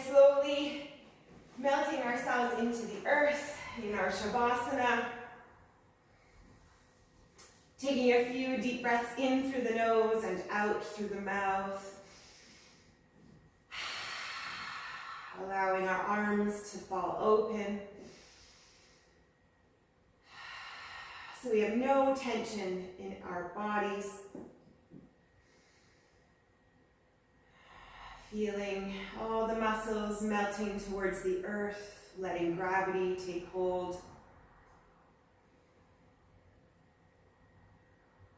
slowly melting ourselves into the earth in our Savasana. Taking a few deep breaths in through the nose and out through the mouth. Allowing our arms to fall open. So we have no tension in our bodies. Feeling all the muscles melting towards the earth, letting gravity take hold.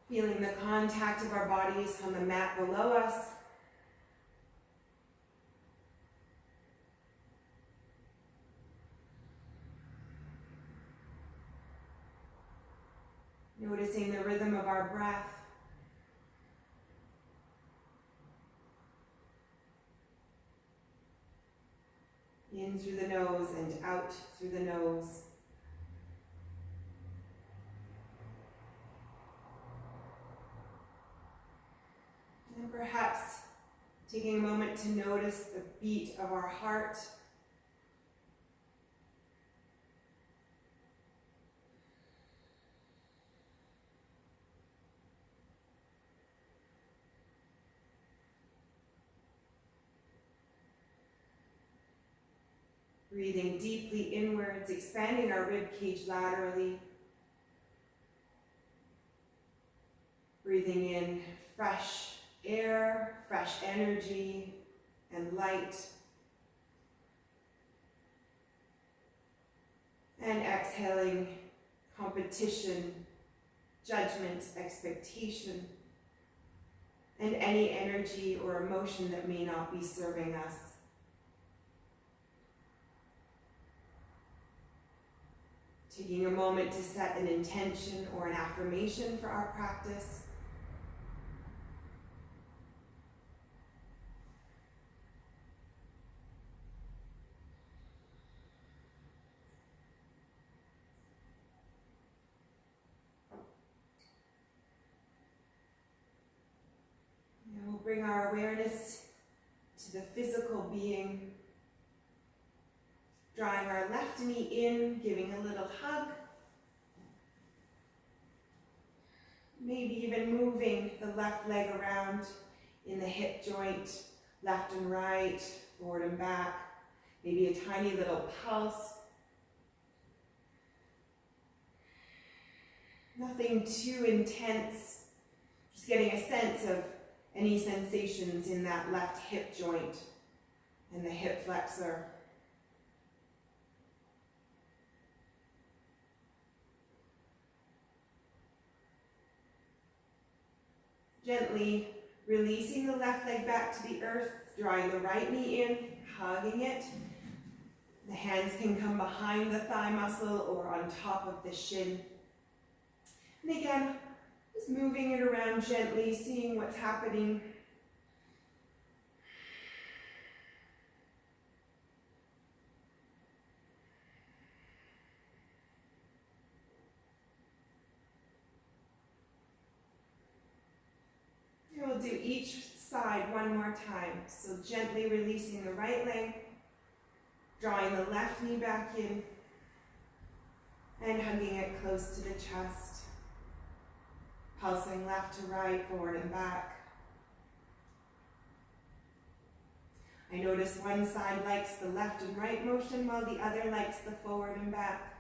Feeling the contact of our bodies on the mat below us. Noticing the rhythm of our breath. In through the nose and out through the nose. And perhaps taking a moment to notice the beat of our heart. Breathing deeply inwards, expanding our rib cage laterally. Breathing in fresh air, fresh energy, and light. And exhaling competition, judgment, expectation, and any energy or emotion that may not be serving us. Taking a moment to set an intention or an affirmation for our practice. And we'll bring our awareness to the physical being. Drawing our left knee in, giving a little hug. Maybe even moving the left leg around in the hip joint, left and right, forward and back. Maybe a tiny little pulse. Nothing too intense. Just getting a sense of any sensations in that left hip joint and the hip flexor. Gently releasing the left leg back to the earth, drawing the right knee in, hugging it. The hands can come behind the thigh muscle or on top of the shin. And again, just moving it around gently, seeing what's happening. We'll do each side one more time. So gently releasing the right leg, drawing the left knee back in, and hugging it close to the chest. Pulsing left to right, forward and back. I notice one side likes the left and right motion while the other likes the forward and back.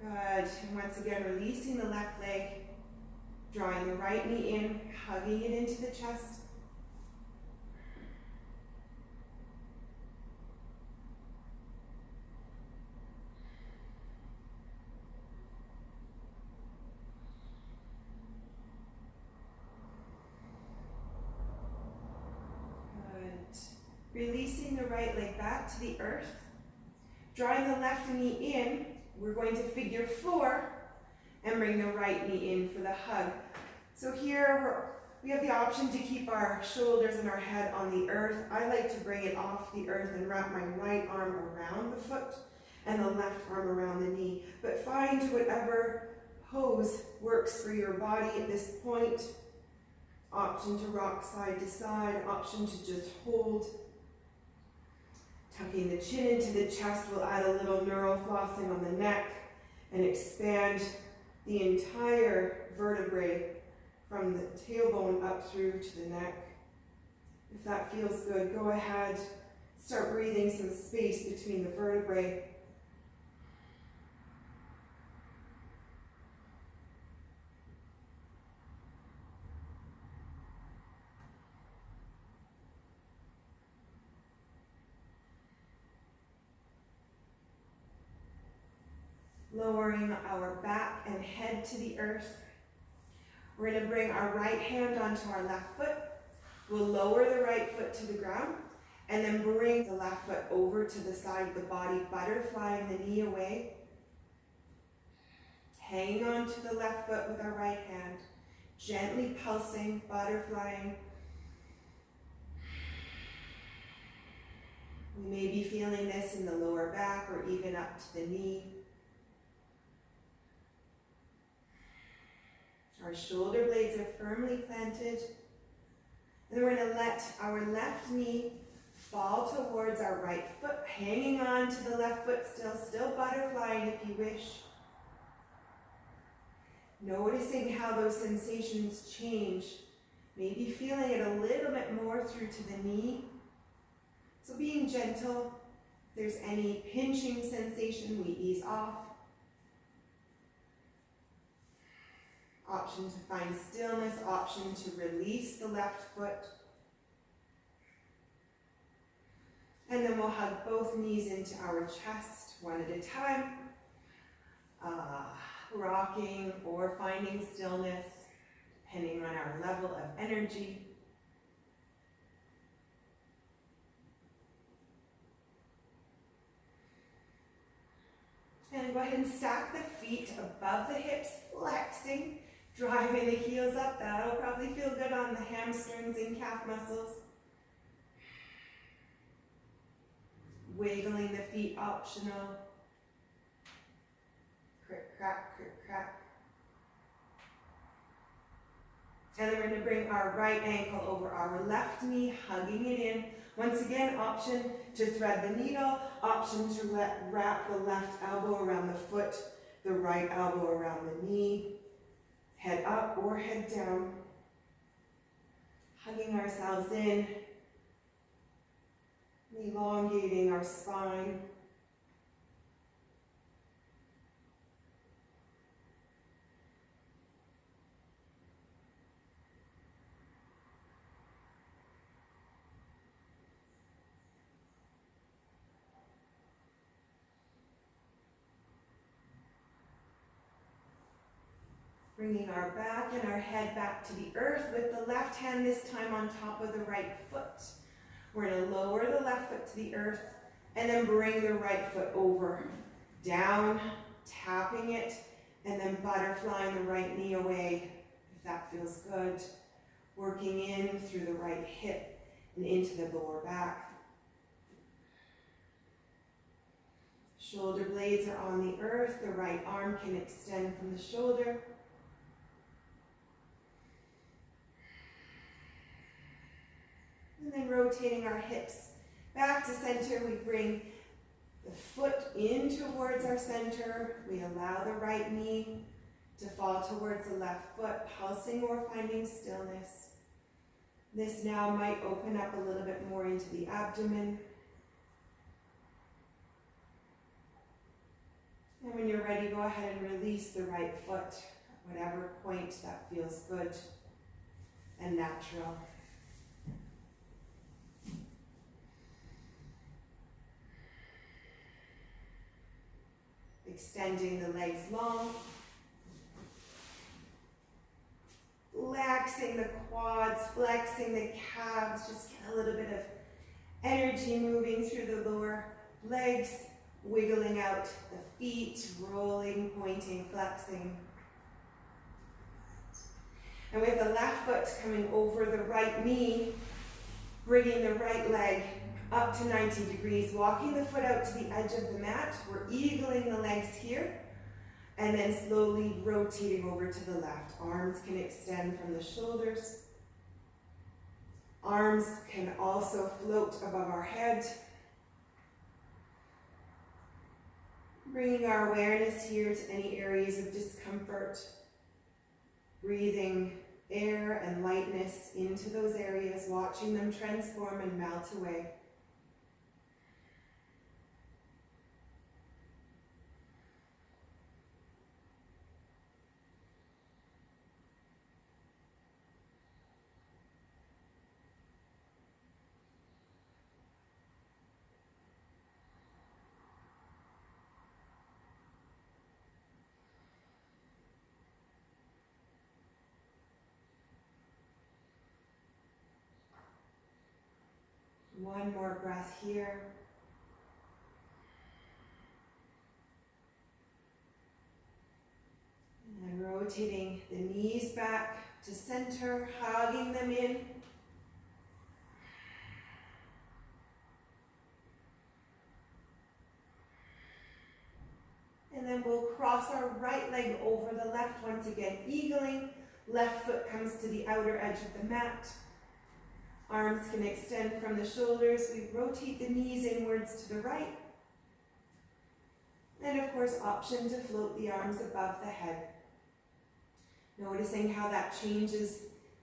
Good, and once again releasing the left leg, drawing the right knee in, hugging it into the chest. Good. Releasing the right leg back to the earth, drawing the left knee in. We're going to figure 4 and bring the right knee in for the hug. So here we have the option to keep our shoulders and our head on the earth. I like to bring it off the earth and wrap my right arm around the foot and the left arm around the knee. But find whatever pose works for your body at this point. Option to rock side to side, option to just hold. Tucking the chin into the chest will add a little neural flossing on the neck and expand the entire vertebrae from the tailbone up through to the neck. If that feels good, go ahead. Start breathing some space between the vertebrae. Lowering our back and head to the earth. We're going to bring our right hand onto our left foot. We'll lower the right foot to the ground and then bring the left foot over to the side of the body, butterflying the knee away. Hanging on to the left foot with our right hand, gently pulsing, butterflying. We may be feeling this in the lower back or even up to the knee. Our shoulder blades are firmly planted. And then we're going to let our left knee fall towards our right foot, hanging on to the left foot still butterflying if you wish. Noticing how those sensations change. Maybe feeling it a little bit more through to the knee. So being gentle, if there's any pinching sensation, we ease off. Option to find stillness, option to release the left foot. And then we'll hug both knees into our chest, one at a time. Rocking or finding stillness, depending on our level of energy. And go ahead and stack the feet above the hips, flexing. Driving the heels up, that'll probably feel good on the hamstrings and calf muscles. Wiggling the feet, optional. Crick, crack, crick, crack. And then we're going to bring our right ankle over our left knee, hugging it in. Once again, option to thread the needle, option to wrap the left elbow around the foot, the right elbow around the knee. Head up or head down, hugging ourselves in, elongating our spine. Bringing our back and our head back to the earth with the left hand this time on top of the right foot. We're going to lower the left foot to the earth and then bring the right foot over, down, tapping it, and then butterflying the right knee away, if that feels good. Working in through the right hip and into the lower back. Shoulder blades are on the earth. The right arm can extend from the shoulder. And then rotating our hips back to center, we bring the foot in towards our center. We allow the right knee to fall towards the left foot, pulsing or finding stillness. This now might open up a little bit more into the abdomen. And when you're ready, go ahead and release the right foot at whatever point that feels good and natural. Extending the legs long. Relaxing the quads, flexing the calves, just get a little bit of energy moving through the lower legs, wiggling out the feet, rolling, pointing, flexing. And with the left foot coming over the right knee, bringing the right leg up to 90 degrees, walking the foot out to the edge of the mat. We're eagling the legs here. And then slowly rotating over to the left. Arms can extend from the shoulders. Arms can also float above our head. Bringing our awareness here to any areas of discomfort. Breathing air and lightness into those areas, watching them transform and melt away. One more breath here. And rotating the knees back to center, hugging them in. And then we'll cross our right leg over the left once again, eagling. Left foot comes to the outer edge of the mat. Arms can extend from the shoulders. We rotate the knees inwards to the right. And of course, option to float the arms above the head. Noticing how that changes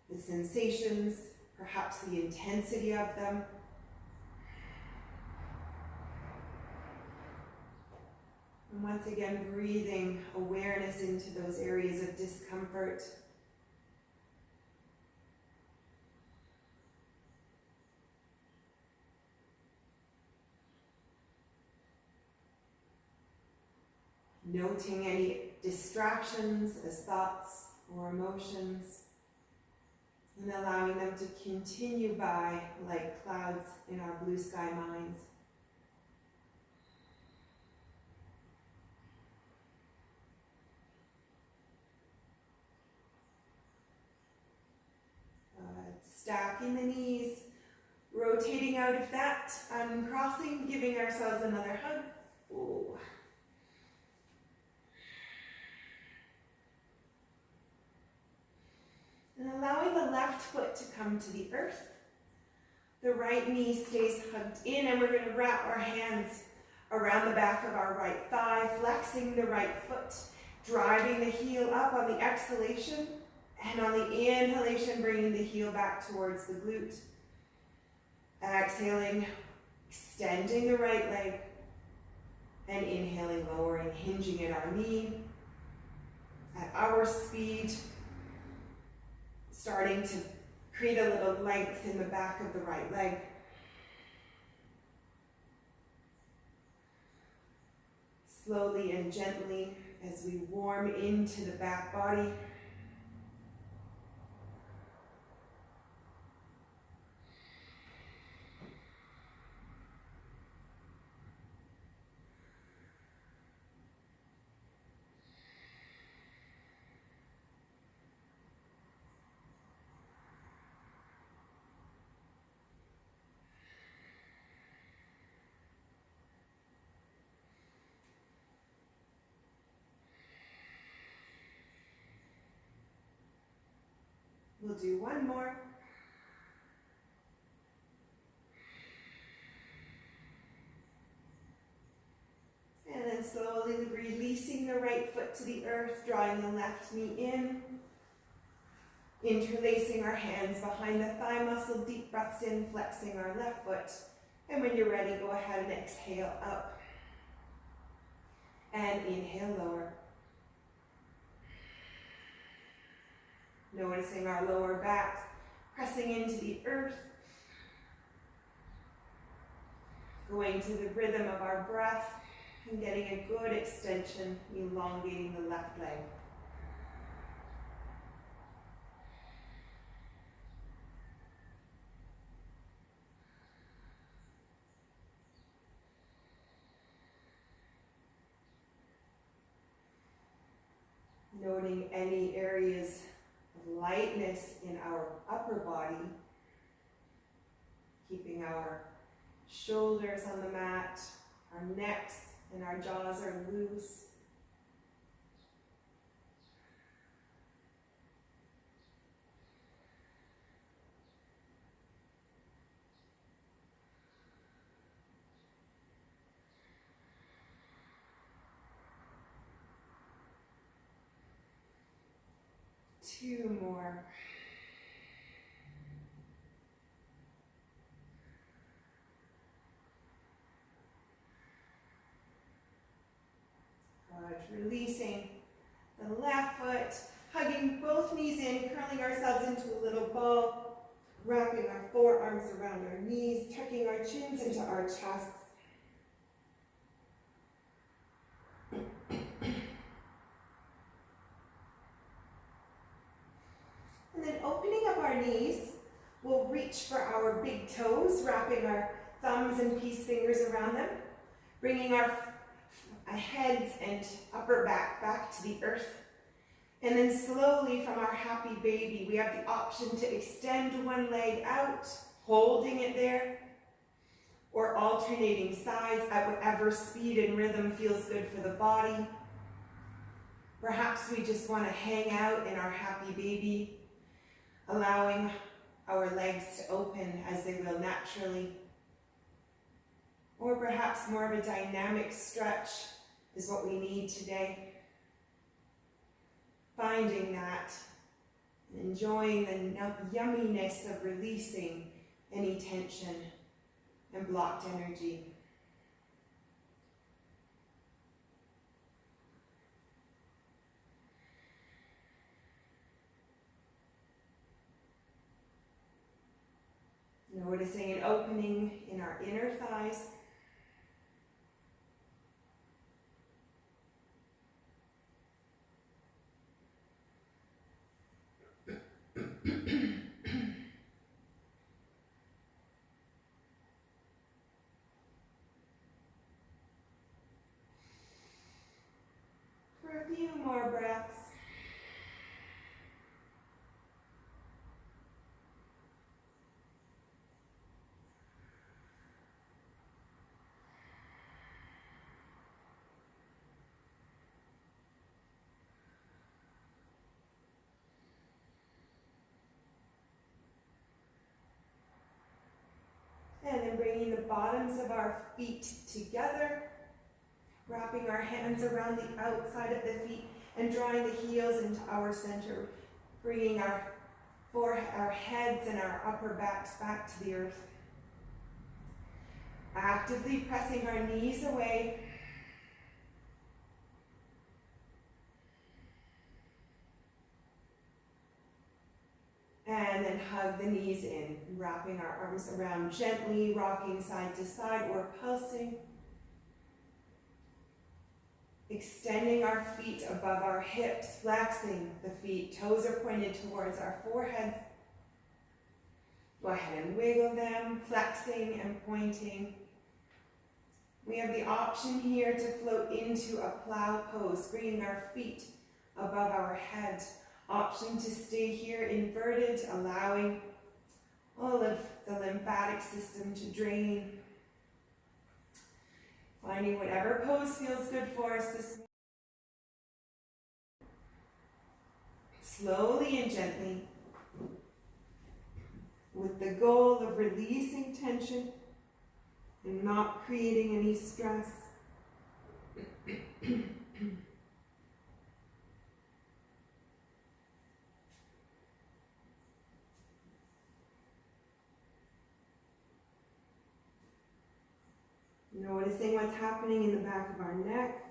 the sensations, perhaps the intensity of them. And once again, breathing awareness into those areas of discomfort. Noting any distractions as thoughts or emotions, and allowing them to continue by like clouds in our blue sky minds. Stacking the knees, rotating out of that, uncrossing, giving ourselves another hug. Ooh. And allowing the left foot to come to the earth. The right knee stays hugged in, and we're going to wrap our hands around the back of our right thigh, flexing the right foot, driving the heel up on the exhalation, and on the inhalation, bringing the heel back towards the glute. Exhaling, extending the right leg, and inhaling, lowering, hinging at our knee, at our speed, starting to create a little length in the back of the right leg. Slowly and gently as we warm into the back body. We'll do one more. And then slowly releasing the right foot to the earth, drawing the left knee in. Interlacing our hands behind the thigh muscle, deep breaths in, flexing our left foot. And when you're ready, go ahead and exhale up. And inhale, lower. Noticing our lower backs pressing into the earth. Going to the rhythm of our breath and getting a good extension, elongating the left leg. Noting any areas of lightness in our upper body, keeping our shoulders on the mat, our necks and our jaws are loose. 2 more. Good. Releasing the left foot, hugging both knees in, curling ourselves into a little ball, wrapping our forearms around our knees, tucking our chins into our chests. And then opening up our knees, we'll reach for our big toes, wrapping our thumbs and peace fingers around them, bringing our heads and upper back to the earth. And then slowly from our happy baby, we have the option to extend one leg out, holding it there, or alternating sides at whatever speed and rhythm feels good for the body. Perhaps we just want to hang out in our happy baby, allowing our legs to open as they will naturally. Or perhaps more of a dynamic stretch is what we need today. Finding that, and enjoying the yumminess of releasing any tension and blocked energy. Noticing an opening in our inner thighs. For a few more breaths. And then bringing the bottoms of our feet together, wrapping our hands around the outside of the feet and drawing the heels into our center, bringing our heads and our upper backs back to the earth. Actively pressing our knees away. And then hug the knees in, wrapping our arms around, gently rocking side to side or pulsing. Extending our feet above our hips, flexing the feet, toes are pointed towards our foreheads. Go ahead and wiggle them, flexing and pointing. We have the option here to float into a plow pose, bringing our feet above our head. Option to stay here inverted, allowing all of the lymphatic system to drain. Finding whatever pose feels good for us this morning. Slowly and gently, with the goal of releasing tension and not creating any stress. Noticing what's happening in the back of our neck.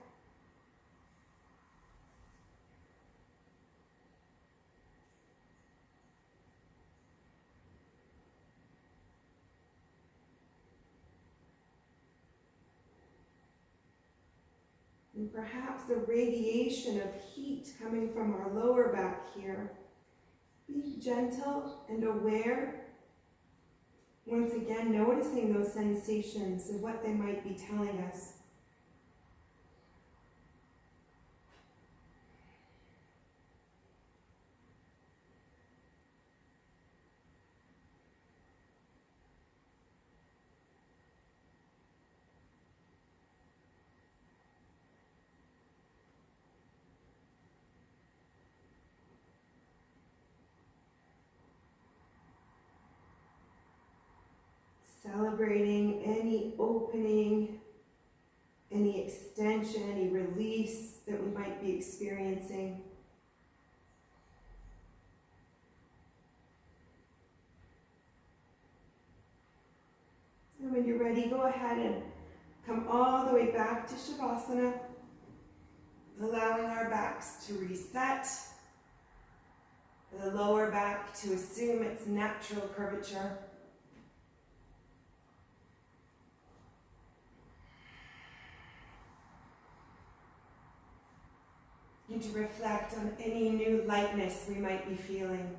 And perhaps a radiation of heat coming from our lower back here. Be gentle and aware. Once again, noticing those sensations and what they might be telling us. Celebrating any opening, any extension, any release that we might be experiencing. ready, go ahead and come all the way back to Savasana, allowing our backs to reset, the lower back to assume its natural curvature. And to reflect on any new lightness we might be feeling.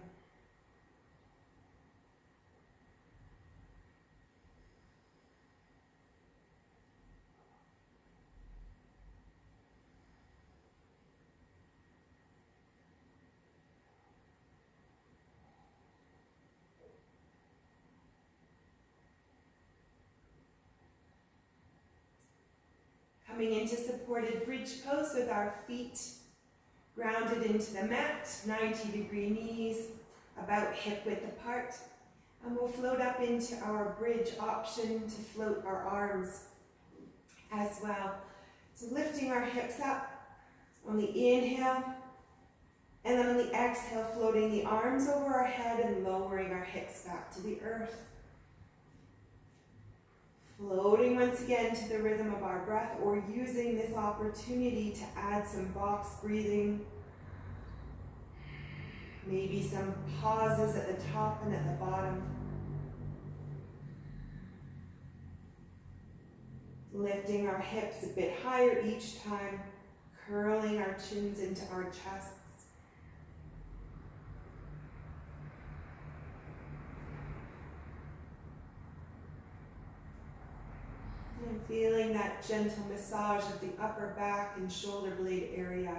Coming into supported bridge pose with our feet grounded into the mat, 90-degree knees, about hip width apart. And we'll float up into our bridge option to float our arms as well. So lifting our hips up on the inhale, and then on the exhale, floating the arms over our head and lowering our hips back to the earth. Floating once again to the rhythm of our breath, or using this opportunity to add some box breathing. Maybe some pauses at the top and at the bottom. Lifting our hips a bit higher each time, curling our chins into our chests. And feeling that gentle massage of the upper back and shoulder blade area.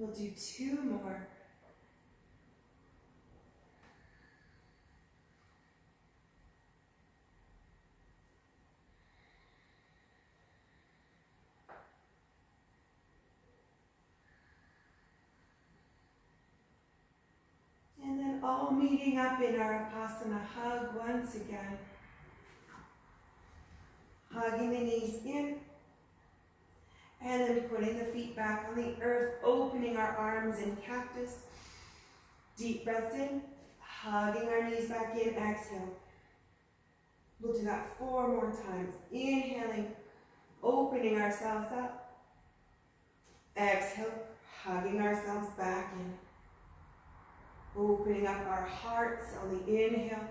We'll do 2 more. And then all meeting up in our Vipassana hug once again. Hugging the knees in. And then putting the feet back on the earth, opening our arms in cactus. Deep breaths in, hugging our knees back in, exhale. We'll do that 4 more times. Inhaling, opening ourselves up. Exhale, hugging ourselves back in. Opening up our hearts on the inhale.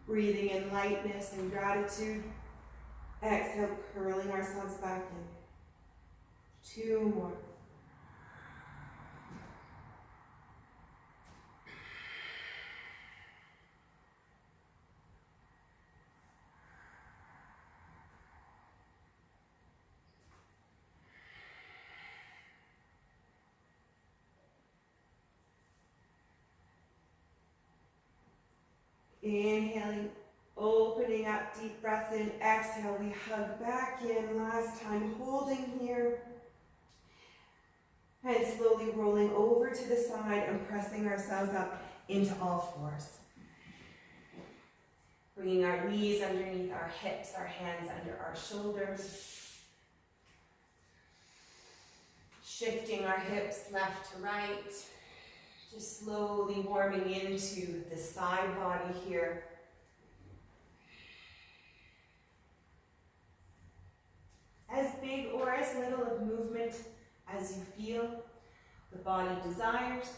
Breathing in lightness and gratitude. Exhale, curling ourselves back in. 2 more. Inhaling, opening up, deep breaths in, exhale, we hug back in, last time, holding here. And slowly rolling over to the side and pressing ourselves up into all 4s. Bringing our knees underneath our hips, our hands under our shoulders. Shifting our hips left to right. Just slowly warming into the side body here. As big or as little of movement as you feel the body desires.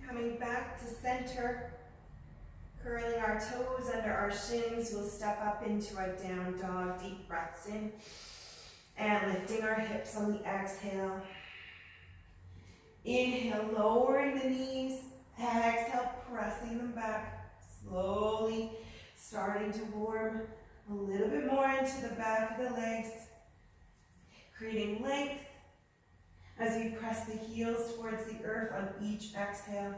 Coming back to center, Curling our toes under our shins, we'll step up into our down dog. Deep breaths in. And lifting our hips on the exhale. Inhale, lowering the knees. Exhale, pressing them back. Slowly starting to warm a little bit more into the back of the legs. Creating length as we press the heels towards the earth on each exhale.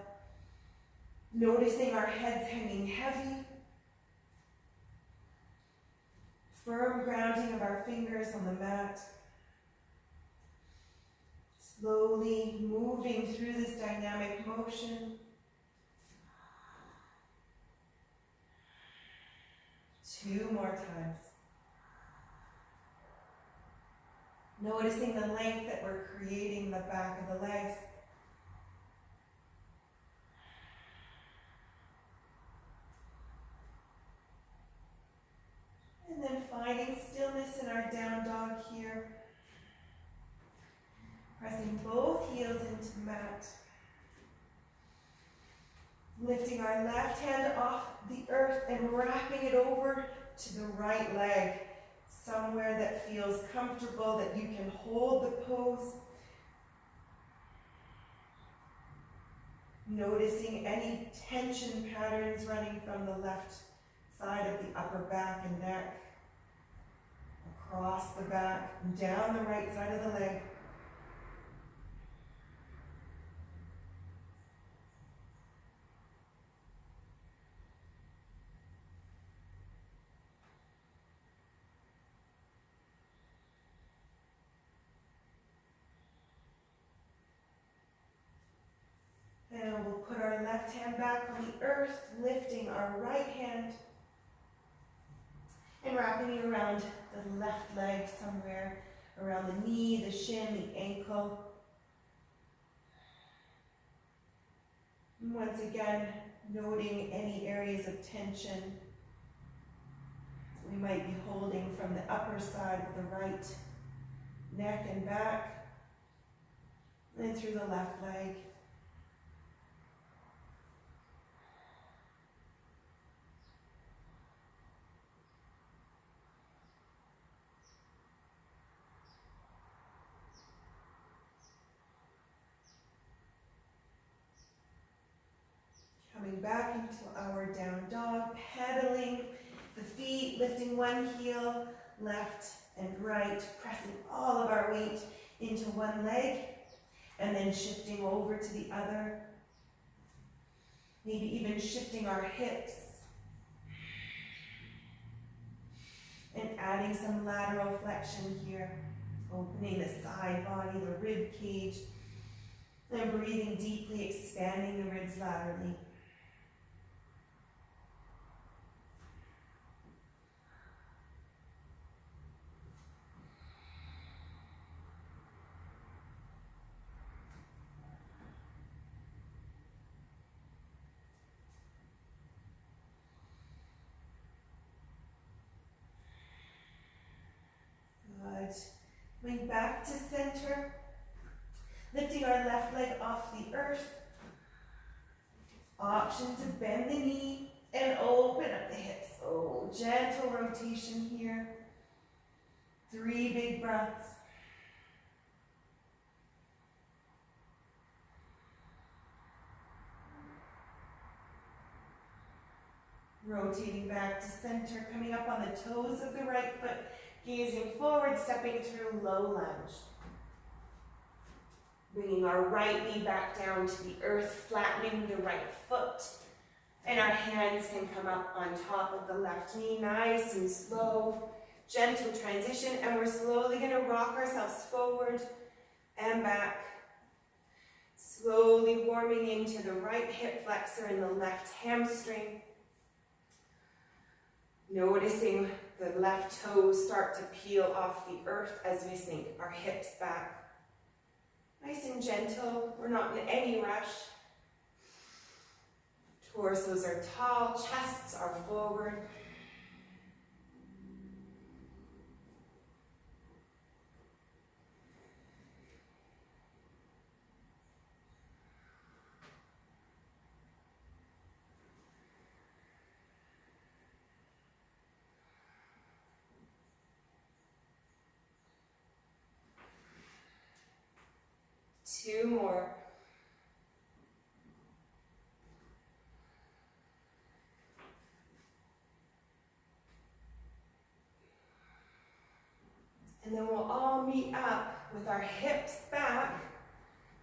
Noticing our heads hanging heavy. Firm grounding of our fingers on the mat. Slowly moving through this dynamic motion. 2 more times. Noticing the length that we're creating in the back of the legs. And then finding stillness in our down dog here. Pressing both heels into the mat. Lifting our left hand off the earth and wrapping it over to the right leg. Somewhere that feels comfortable, that you can hold the pose. Noticing any tension patterns running from the left side of the upper back and neck. Across the back, and down the right side of the leg. And we'll put our left hand back on the earth, lifting our right hand and wrapping it around the left leg somewhere, around the knee, the shin, the ankle. And once again, noting any areas of tension we might be holding from the upper side of the right neck and back, and through the left leg. Coming back into our down dog, pedaling the feet, lifting one heel, left and right, pressing all of our weight into one leg, and then shifting over to the other. Maybe even shifting our hips. And adding some lateral flexion here, opening the side body, the rib cage, and breathing deeply, expanding the ribs laterally. Good. Coming back to center, lifting our left leg off the earth. Option to bend the knee and open up the hips. Oh, gentle rotation here. 3 big breaths. Rotating back to center, coming up on the toes of the right foot, gazing forward, stepping through low lunge. Bringing our right knee back down to the earth, flattening the right foot. And our hands can come up on top of the left knee, nice and slow. Gentle transition, and we're slowly going to rock ourselves forward and back. Slowly warming into the right hip flexor and the left hamstring. Noticing the left toes start to peel off the earth as we sink our hips back. Nice and gentle, we're not in any rush. Torsos are tall, chests are forward. 2 more. And then we'll all meet up with our hips back,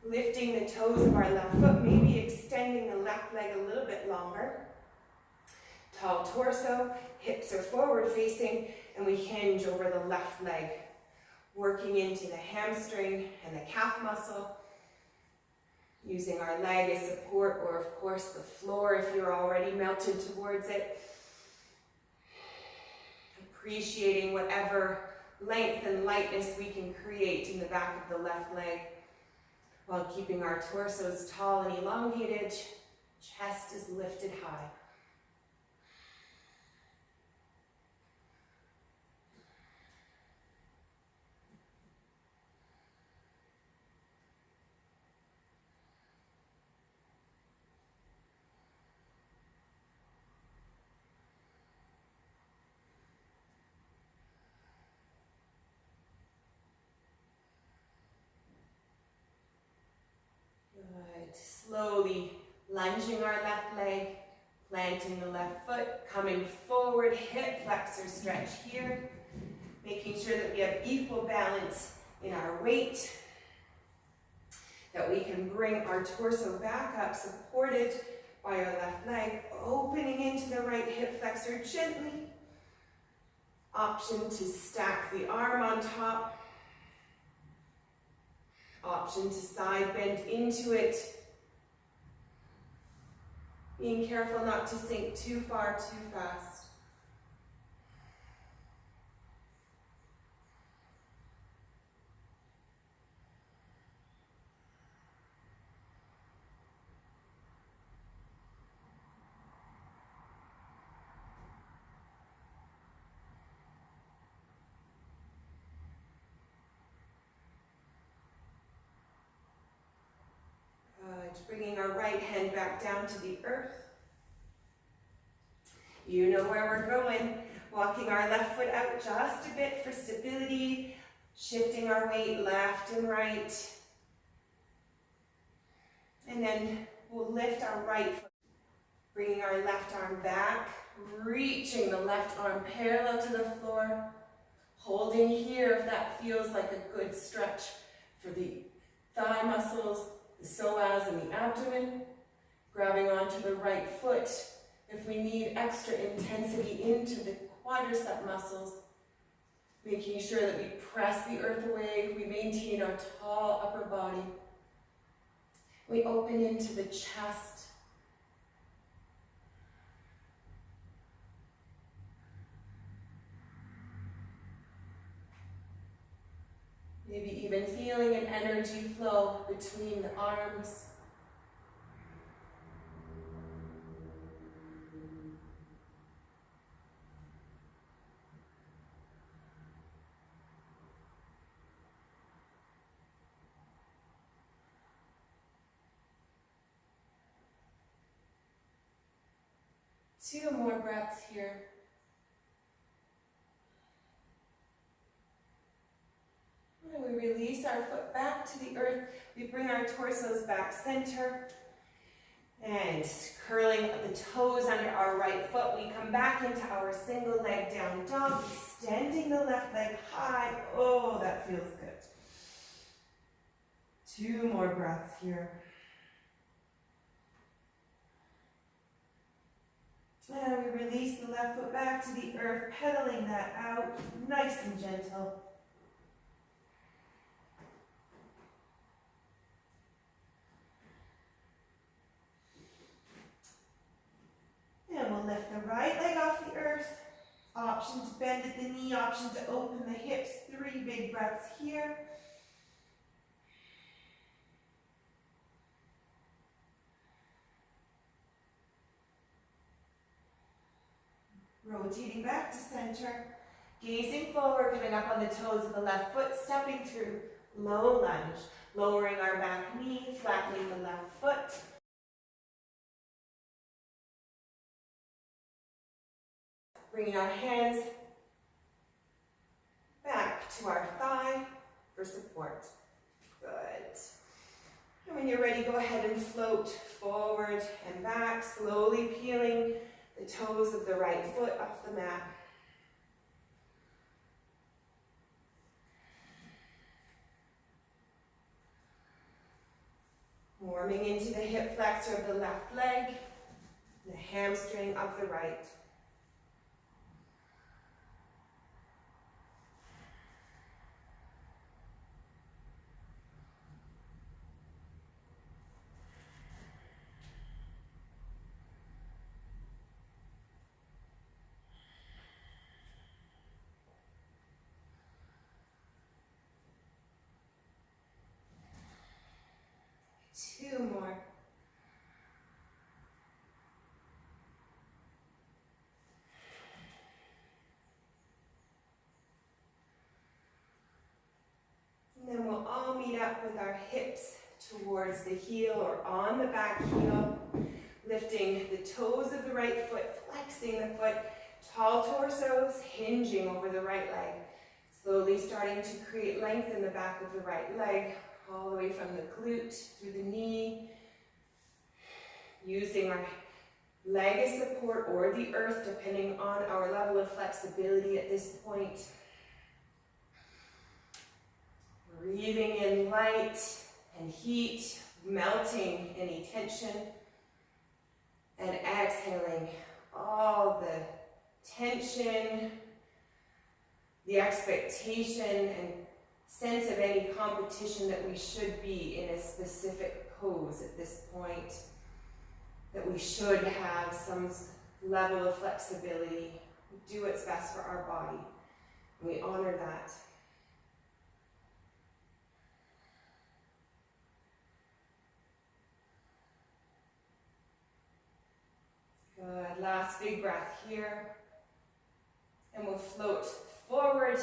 lifting the toes of our left foot, maybe extending the left leg a little bit longer. Tall torso, hips are forward facing, and we hinge over the left leg, working into the hamstring and the calf muscle, using our leg as support, or of course the floor if you're already melted towards it. Appreciating whatever length and lightness we can create in the back of the left leg, while keeping our torsos tall and elongated, chest is lifted high. Good. Slowly lunging our left leg, planting the left foot, coming forward, hip flexor stretch here, making sure that we have equal balance in our weight, that we can bring our torso back up, supported by our left leg, opening into the right hip flexor gently. Option to stack the arm on top. Option to side bend into it. Being careful not to sink too far, too fast. Bringing our right hand back down to the earth. You know where we're going. Walking our left foot out just a bit for stability. Shifting our weight left and right. And then we'll lift our right foot. Bringing our left arm back. Reaching the left arm parallel to the floor. Holding here if that feels like a good stretch for the thigh muscles, the psoas and the abdomen. Grabbing onto the right foot if we need extra intensity into the quadricep muscles. Making sure that we press the earth away, we maintain our tall upper body. We open into the chest. Maybe even feeling an energy flow between the arms. Two more breaths here. And we release our foot back to the earth. We bring our torsos back center. And curling the toes under our right foot, we come back into our single leg down dog, extending the left leg high. Oh, that feels good. Two more breaths here. And we release the left foot back to the earth, pedaling that out, nice and gentle. And we'll lift the right leg off the earth. Option to bend at the knee, option to open the hips. 3 big breaths here. Rotating back to center. Gazing forward, coming up on the toes of the left foot, stepping through low lunge. Lowering our back knee, flattening the left foot. Bringing our hands back to our thigh for support. Good. And when you're ready, go ahead and float forward and back, slowly peeling the toes of the right foot off the mat. Warming into the hip flexor of the left leg, the hamstring of the right. Two more. And then we'll all meet up with our hips towards the heel or on the back heel, lifting the toes of the right foot, flexing the foot, tall torsos, hinging over the right leg. Slowly starting to create length in the back of the right leg, all the way from the glute through the knee, using our leg as support or the earth, depending on our level of flexibility at this point. Breathing in light and heat, melting any tension, and exhaling all the tension, the expectation and sense of any competition that we should be in a specific pose at this point, that we should have some level of flexibility, do what's best for our body, and we honor that. Good, last big breath here, and we'll float forward,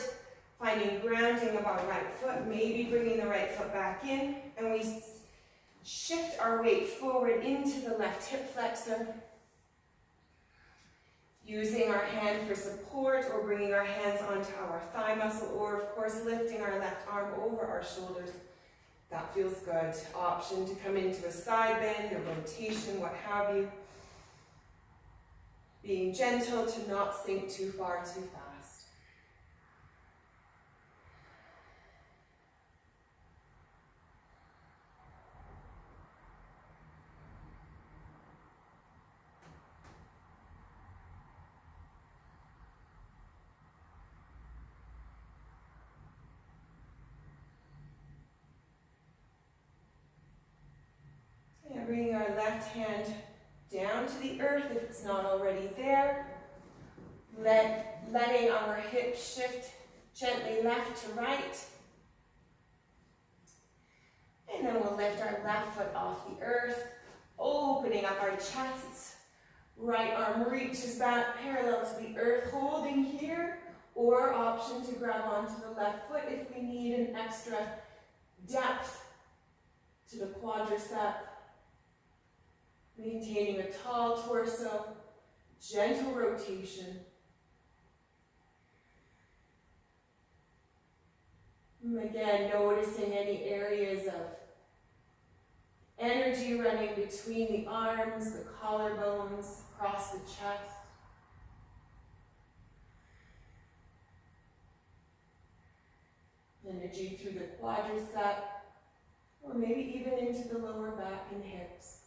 finding grounding of our right foot, maybe bringing the right foot back in, and we shift our weight forward into the left hip flexor, using our hand for support or bringing our hands onto our thigh muscle, or of course lifting our left arm over our shoulders. That feels good. Option to come into a side bend, a rotation, what have you. Being gentle to not sink too far too fast. And bringing our left hand down to the earth if it's not already there. Letting our hips shift gently left to right. And then we'll lift our left foot off the earth, opening up our chests. Right arm reaches back parallel to the earth, holding here, or option to grab onto the left foot if we need an extra depth to the quadricep. Maintaining a tall torso, gentle rotation. And again, noticing any areas of energy running between the arms, the collarbones, across the chest. Energy through the quadricep, or maybe even into the lower back and hips.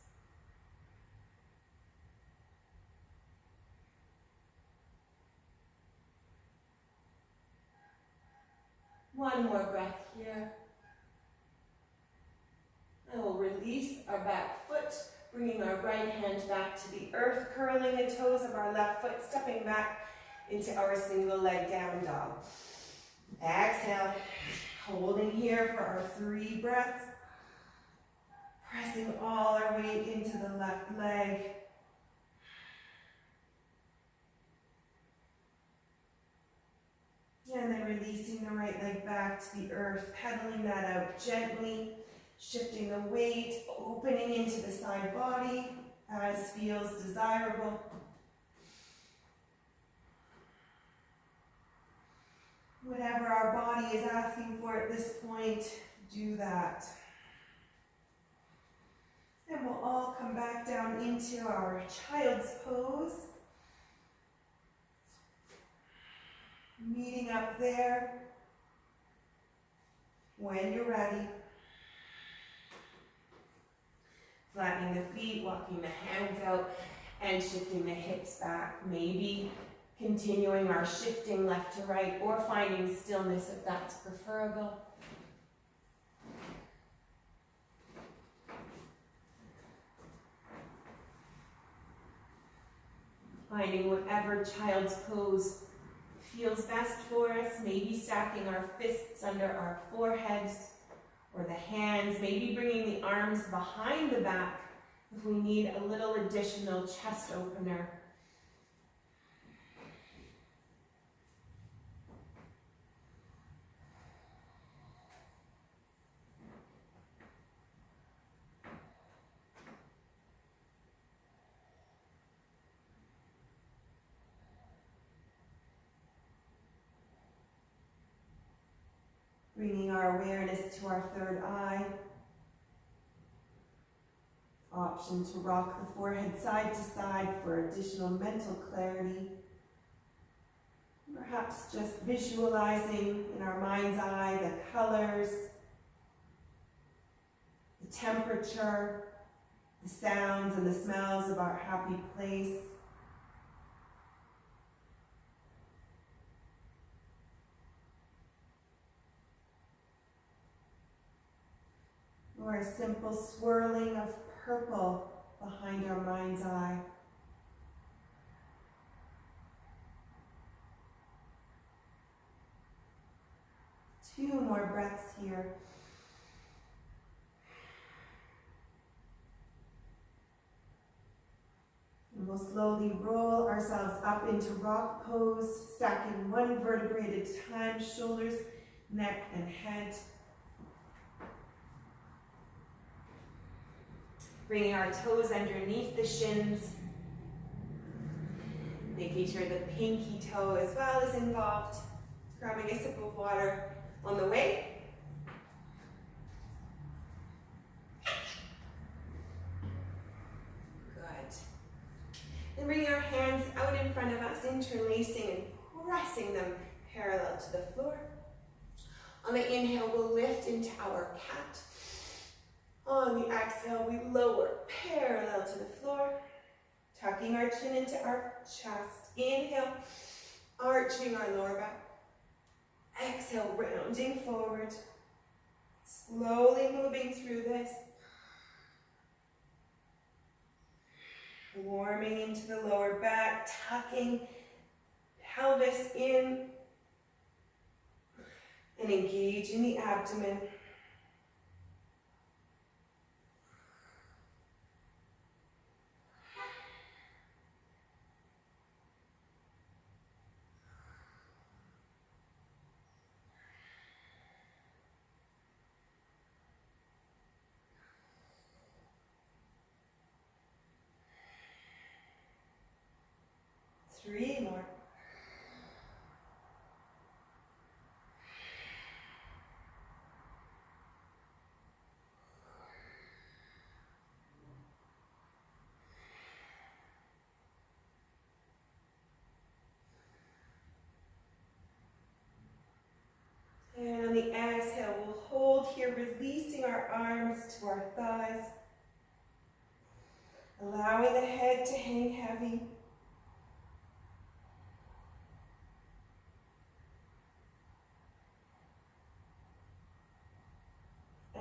One more breath here. And we'll release our back foot, bringing our right hand back to the earth, curling the toes of our left foot, stepping back into our single leg down dog. Exhale, holding here for our 3 breaths. Pressing all our weight into the left leg. And then releasing the right leg back to the earth, pedaling that out gently, shifting the weight, opening into the side body as feels desirable. Whatever our body is asking for at this point, do that. And we'll all come back down into our child's pose. Meeting up there. When you're ready. Flattening the feet, walking the hands out, and shifting the hips back. Maybe continuing our shifting left to right, or finding stillness if that's preferable. Finding whatever child's pose feels best for us, maybe stacking our fists under our foreheads or the hands, maybe bringing the arms behind the back if we need a little additional chest opener. Bringing our awareness to our third eye. Option to rock the forehead side to side for additional mental clarity. Perhaps just visualizing in our mind's eye the colors, the temperature, the sounds and the smells of our happy place. Or a simple swirling of purple behind our mind's eye. Two more breaths here. And we'll slowly roll ourselves up into rock pose, stacking one vertebrae at a time, shoulders, neck, and head. Bringing our toes underneath the shins. Making sure the pinky toe as well is involved. Grabbing a sip of water on the way. Good. Then bringing our hands out in front of us, interlacing and pressing them parallel to the floor. On the inhale, we'll lift into our cat. On the exhale, we lower parallel to the floor, tucking our chin into our chest. Inhale, arching our lower back. Exhale, rounding forward. Slowly moving through this. Warming into the lower back, tucking pelvis in, and engaging the abdomen. Three more. And on the exhale, we'll hold here, releasing our arms to our thighs, allowing the head to hang heavy.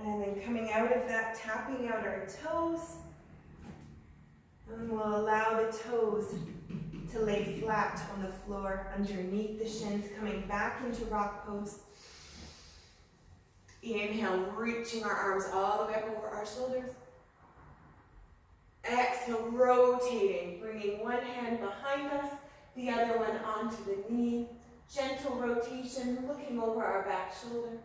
And then coming out of that, tapping out our toes. And we'll allow the toes to lay flat on the floor underneath the shins, coming back into rock pose. Inhale, reaching our arms all the way up over our shoulders. Exhale, rotating, bringing one hand behind us, the other one onto the knee. Gentle rotation, looking over our back shoulder.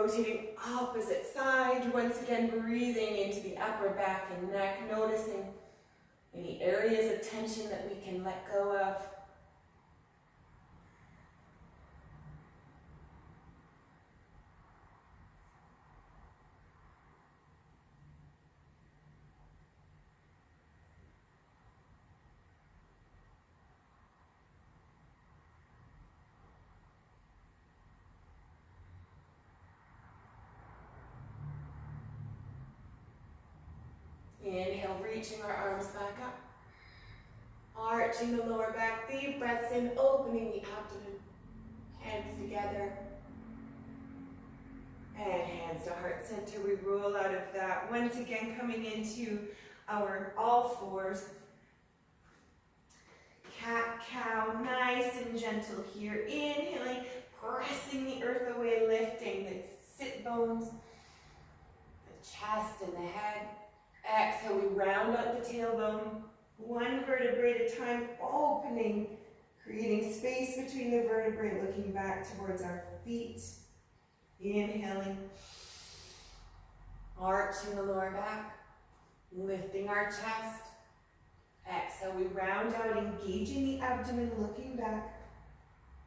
rotating opposite side. Once again, breathing into the upper back and neck, noticing any areas of tension that we can let go of. Inhale, reaching our arms back up. Arching the lower back, deep breaths in, opening the abdomen. Hands together. And hands to heart center. We roll out of that. Once again, coming into our all fours. Cat, cow, nice and gentle here. Inhaling, pressing the earth away, lifting the sit bones, the chest and the head. Exhale, we round out the tailbone, one vertebrae at a time, opening, creating space between the vertebrae, looking back towards our feet. Inhaling, arching the lower back, lifting our chest. Exhale, we round out, engaging the abdomen, looking back.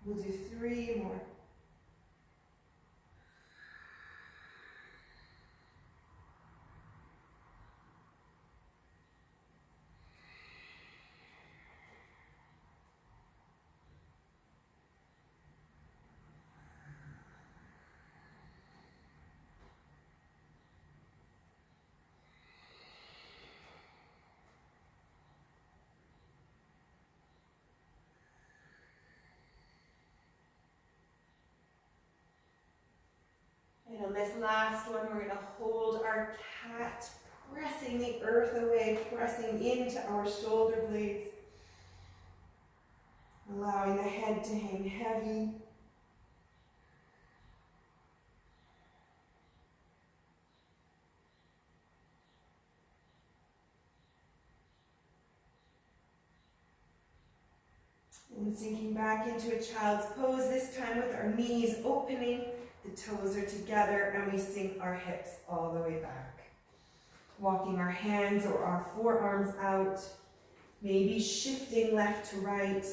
We'll do 3 more. And on this last one, we're going to hold our cat, pressing the earth away, pressing into our shoulder blades, allowing the head to hang heavy. And sinking back into a child's pose, this time with our knees opening, the toes are together, and we sink our hips all the way back. Walking our hands or our forearms out, maybe shifting left to right.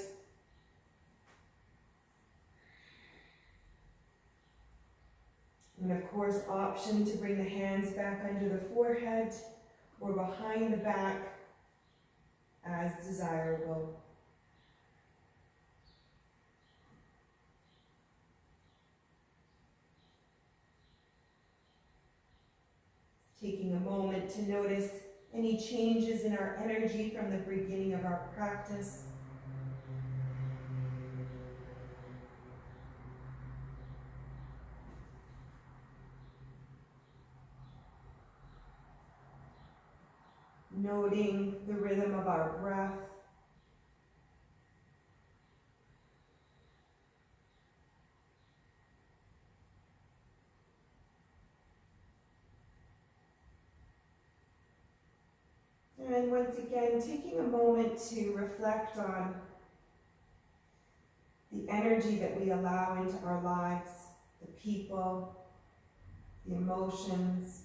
And of course, option to bring the hands back under the forehead or behind the back as desirable. Taking a moment to notice any changes in our energy from the beginning of our practice. Noting the rhythm of our breath. And once again, taking a moment to reflect on the energy that we allow into our lives, the people, the emotions,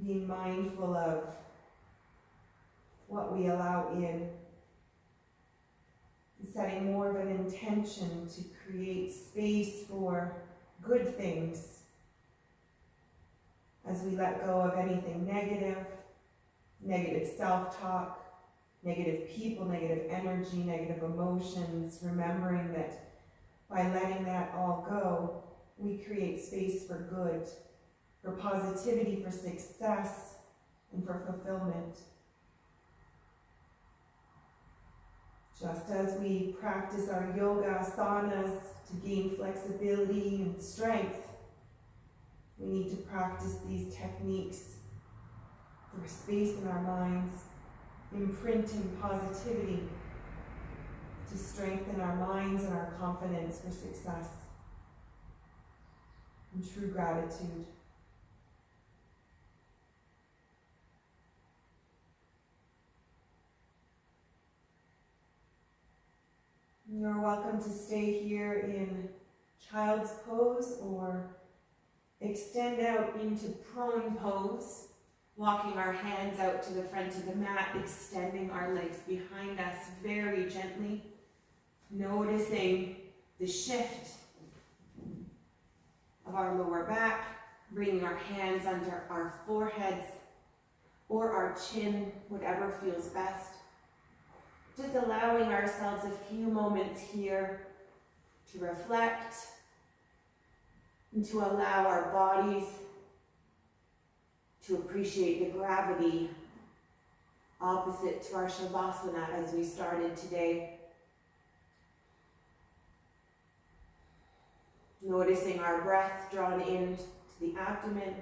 being mindful of what we allow in, and setting more of an intention to create space for good things as we let go of anything negative, negative self-talk, negative people, negative energy, negative emotions, remembering that by letting that all go, we create space for good, for positivity, for success, and for fulfillment. Just as we practice our yoga asanas to gain flexibility and strength, we need to practice these techniques for space in our minds, imprinting positivity to strengthen our minds and our confidence for success and true gratitude. You're welcome to stay here in child's pose or extend out into prone pose, walking our hands out to the front of the mat, extending our legs behind us very gently, noticing the shift of our lower back, bringing our hands under our foreheads or our chin, whatever feels best. Just allowing ourselves a few moments here to reflect and to allow our bodies to appreciate the gravity opposite to our Savasana as we started today. Noticing our breath drawn into the abdomen,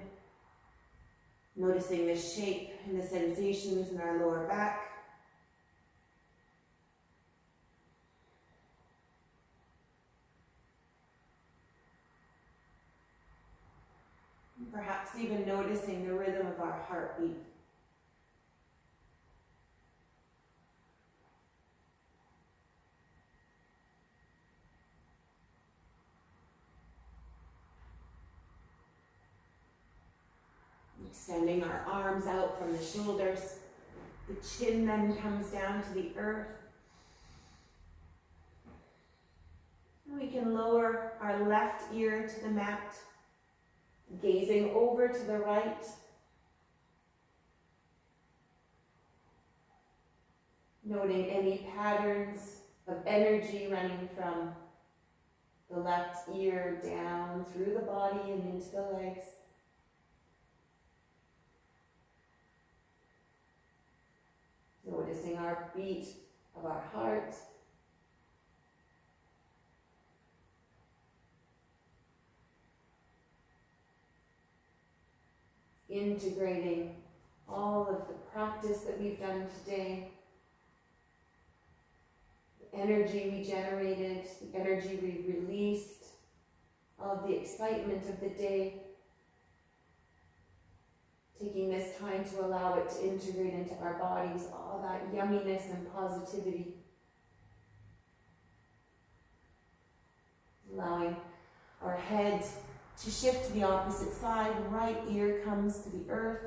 noticing the shape and the sensations in our lower back. Perhaps even noticing the rhythm of our heartbeat. Extending our arms out from the shoulders. The chin then comes down to the earth. And we can lower our left ear to the mat, gazing over to the right. Noting any patterns of energy running from the left ear down through the body and into the legs. Noticing our beat of our heart. Integrating all of the practice that we've done today. The energy we generated, the energy we released, all of the excitement of the day. Taking this time to allow it to integrate into our bodies, all that yumminess and positivity. Allowing our head to shift to the opposite side, right ear comes to the earth.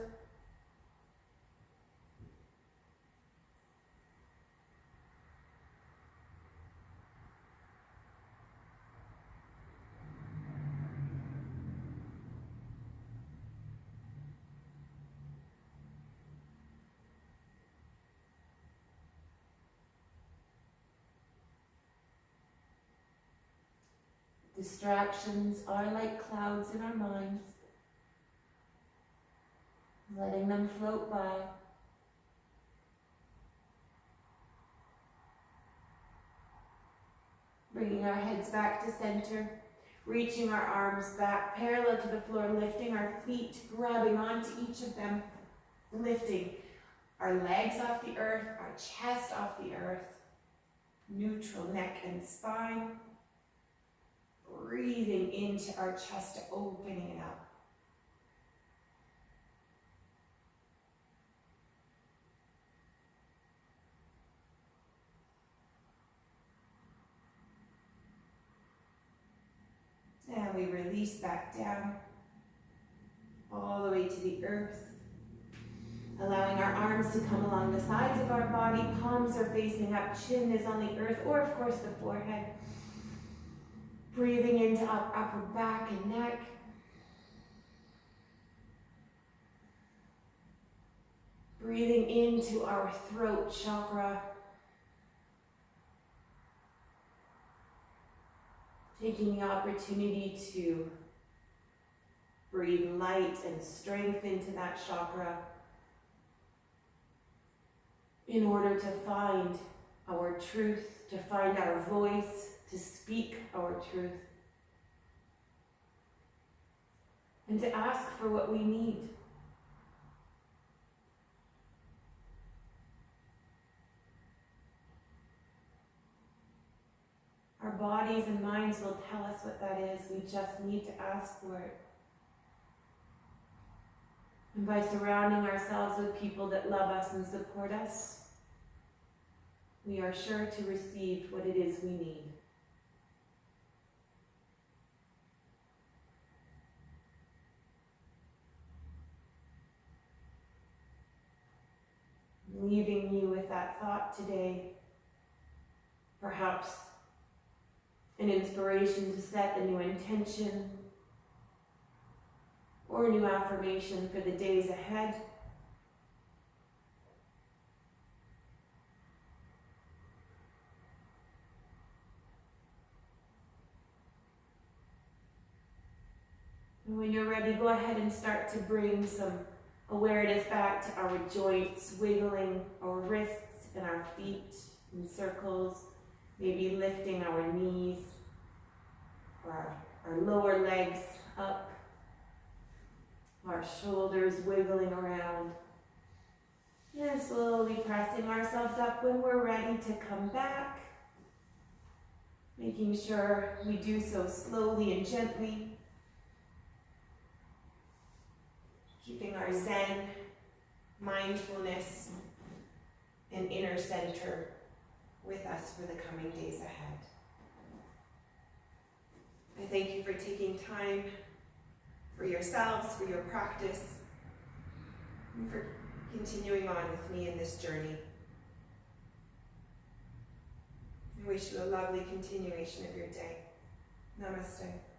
Distractions are like clouds in our minds, letting them float by. Bringing our heads back to center, reaching our arms back parallel to the floor, lifting our feet, grabbing onto each of them, lifting our legs off the earth, our chest off the earth, neutral neck and spine. Breathing into our chest, opening it up. And we release back down, all the way to the earth. Allowing our arms to come along the sides of our body, palms are facing up, chin is on the earth, or of course the forehead. Breathing into our upper back and neck. Breathing into our throat chakra. Taking the opportunity to breathe light and strength into that chakra in order to find our truth, to find our voice, to speak our truth, and to ask for what we need. Our bodies and minds will tell us what that is. We just need to ask for it. And by surrounding ourselves with people that love us and support us, we are sure to receive what it is we need. leaving you with that thought today. Perhaps an inspiration to set a new intention or a new affirmation for the days ahead. And when you're ready, go ahead and start to bring some awareness back to our joints, wiggling our wrists and our feet in circles, maybe lifting our knees or our lower legs up, our shoulders wiggling around. And slowly pressing ourselves up when we're ready to come back, making sure we do so slowly and gently. Keeping our Zen, mindfulness, and inner center with us for the coming days ahead. I thank you for taking time for yourselves, for your practice, and for continuing on with me in this journey. I wish you a lovely continuation of your day. Namaste.